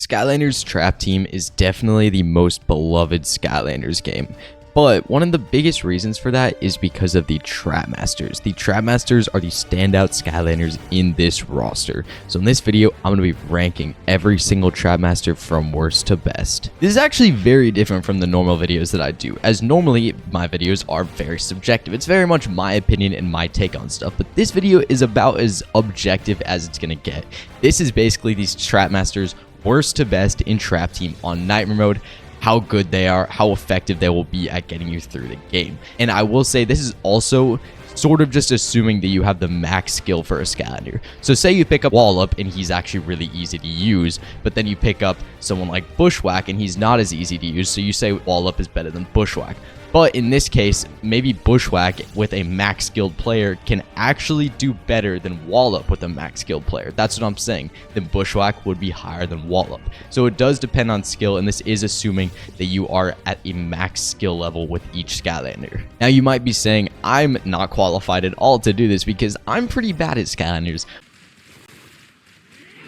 Skylanders Trap Team is definitely the most beloved Skylanders game, but one of the biggest reasons for that is because of the Trap Masters. The Trap Masters are the standout Skylanders in this roster. So in this video, I'm going to be ranking every single Trap Master from worst to best. This is actually very different from the normal videos that I do, as normally my videos are very subjective. It's very much my opinion and my take on stuff, but this video is about as objective as it's going to get. This is basically these Trap Masters worst to best in Trap Team on Nightmare Mode, how good they are, how effective they will be at getting you through the game. And I will say this is also sort of just assuming that you have the max skill for a Skylander. So say you pick up Wallop and he's actually really easy to use, but then you pick up someone like Bushwhack and he's not as easy to use, so you say Wallop is better than Bushwhack. But in this case, maybe Bushwhack with a max skilled player can actually do better than Wallop with a max skilled player. That's what I'm saying. Then Bushwhack would be higher than Wallop. So it does depend on skill, and this is assuming that you are at a max skill level with each Skylander. Now you might be saying, I'm not qualified at all to do this because I'm pretty bad at Skylanders.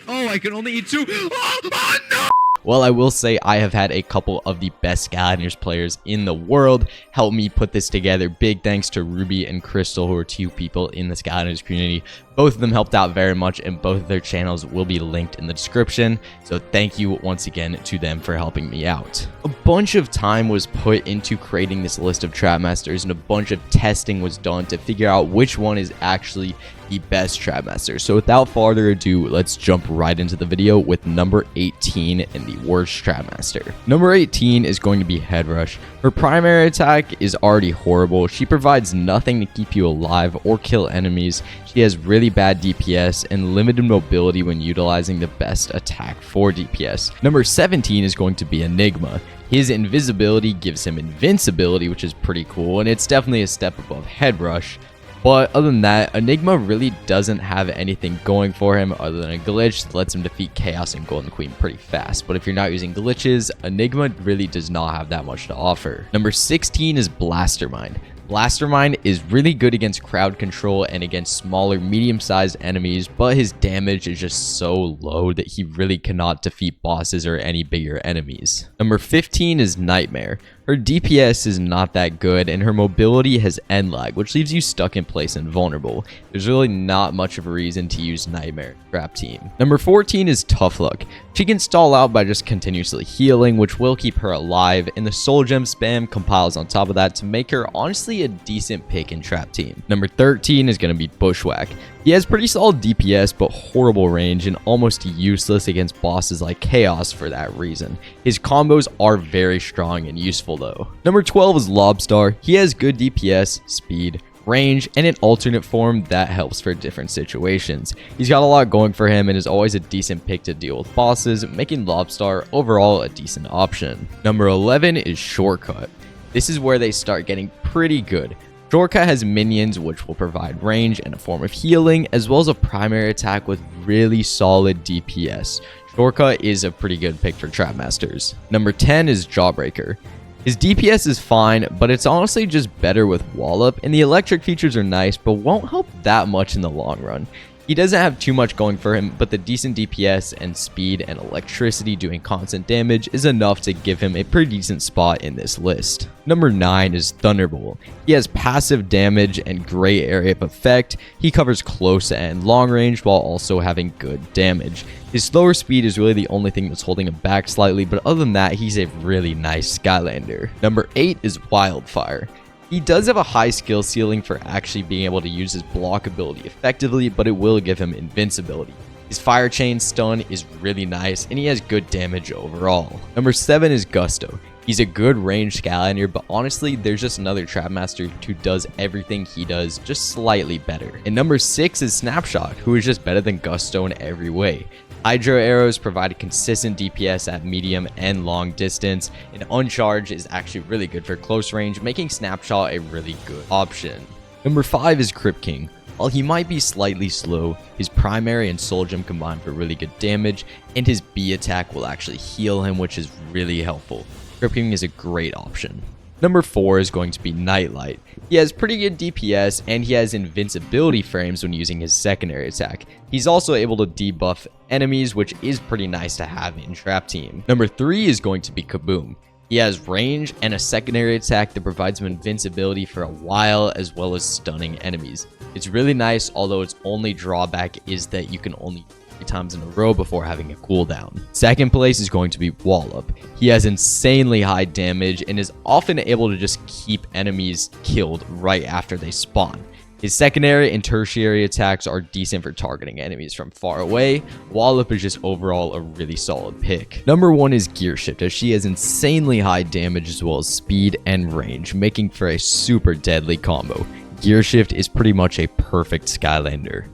Oh, I can only eat two. Oh no! Well, I will say I have had a couple of the best Skylanders players in the world help me put this together. Big thanks to Ruby and Crystal, who are two people in the Skylanders community. Both of them helped out very much, and both of their channels will be linked in the description. So thank you once again to them for helping me out. A bunch of time was put into creating this list of Trap Masters, and a bunch of testing was done to figure out which one is actually the best Trap Master. So without further ado, let's jump right into the video with number 18 and the worst Trap Master. Number 18 is going to be Head Rush. Her primary attack is already horrible. She provides nothing to keep you alive or kill enemies. She has really bad DPS and limited mobility when utilizing the best attack for DPS. Number 17 is going to be Enigma. His invisibility gives him invincibility, which is pretty cool, and it's definitely a step above Head Rush. But other than that, Enigma really doesn't have anything going for him other than a glitch that lets him defeat Chaos and Golden Queen pretty fast. But if you're not using glitches, Enigma really does not have that much to offer. Number 16 is Blastermind. Blastermind is really good against crowd control and against smaller, medium-sized enemies, but his damage is just so low that he really cannot defeat bosses or any bigger enemies. Number 15 is Nightmare. Her DPS is not that good, and her mobility has end lag, which leaves you stuck in place and vulnerable. There's really not much of a reason to use Nightmare Trap Team. Number 14 is Tough Luck. She can stall out by just continuously healing, which will keep her alive, and the Soul Gem spam compiles on top of that to make her honestly a decent pick in Trap Team. Number 13 is going to be Bushwhack. He has pretty solid DPS, but horrible range and almost useless against bosses like Chaos for that reason. His combos are very strong and useful though. Number 12 is Lobstar. He has good DPS, speed, range, and an alternate form that helps for different situations. He's got a lot going for him and is always a decent pick to deal with bosses, making Lobstar overall a decent option. Number 11 is Shortcut. This is where they start getting pretty good. Shortcut has minions which will provide range and a form of healing, as well as a primary attack with really solid DPS. Shortcut is a pretty good pick for Trap Masters. Number 10 is Jawbreaker. His DPS is fine, but it's honestly just better with Wallop, and the electric features are nice, but won't help that much in the long run. He doesn't have too much going for him, but the decent DPS and speed and electricity doing constant damage is enough to give him a pretty decent spot in this list. Number 9 is Thunderbolt. He has passive damage and great area of effect. He covers close and long range while also having good damage. His slower speed is really the only thing that's holding him back slightly, but other than that, he's a really nice Skylander. Number 8 is Wildfire. He does have a high skill ceiling for actually being able to use his block ability effectively, but it will give him invincibility. His fire chain stun is really nice, and he has good damage overall. Number 7 is Gusto. He's a good ranged Skylander, but honestly, there's just another Trap Master who does everything he does just slightly better. And number 6 is Snapshot, who is just better than Gusto in every way. Hydro arrows provide a consistent DPS at medium and long distance, and Uncharge is actually really good for close range, making Snapshot a really good option. Number 5 is Crypt King. While he might be slightly slow, his primary and Soul Gem combine for really good damage, and his B attack will actually heal him, which is really helpful. Crypt King is a great option. Number 4 is going to be Nightlight. He has pretty good DPS and he has invincibility frames when using his secondary attack. He's also able to debuff enemies, which is pretty nice to have in Trap Team. Number 3 is going to be Kaboom. He has range and a secondary attack that provides him invincibility for a while, as well as stunning enemies. It's really nice, although its only drawback is that you can only 3 times in a row before having a cooldown. Second place is going to be Wallop. He has insanely high damage and is often able to just keep enemies killed right after they spawn. His secondary and tertiary attacks are decent for targeting enemies from far away. Wallop is just overall a really solid pick. Number 1 is Gearshift, as she has insanely high damage as well as speed and range, making for a super deadly combo. Gearshift is pretty much a perfect Skylander.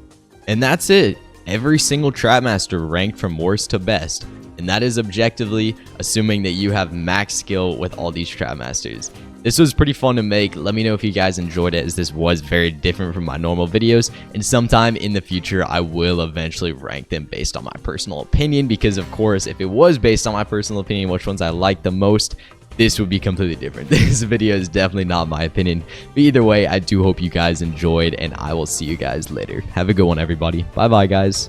And that's it. Every single Trapmaster ranked from worst to best. And that is objectively assuming that you have max skill with all these Trapmasters. This was pretty fun to make. Let me know if you guys enjoyed it, as this was very different from my normal videos. And sometime in the future, I will eventually rank them based on my personal opinion. Because of course, if it was based on my personal opinion, which ones I like the most, this would be completely different. This video is definitely not my opinion. But either way, I do hope you guys enjoyed, and I will see you guys later. Have a good one, everybody. Bye-bye, guys.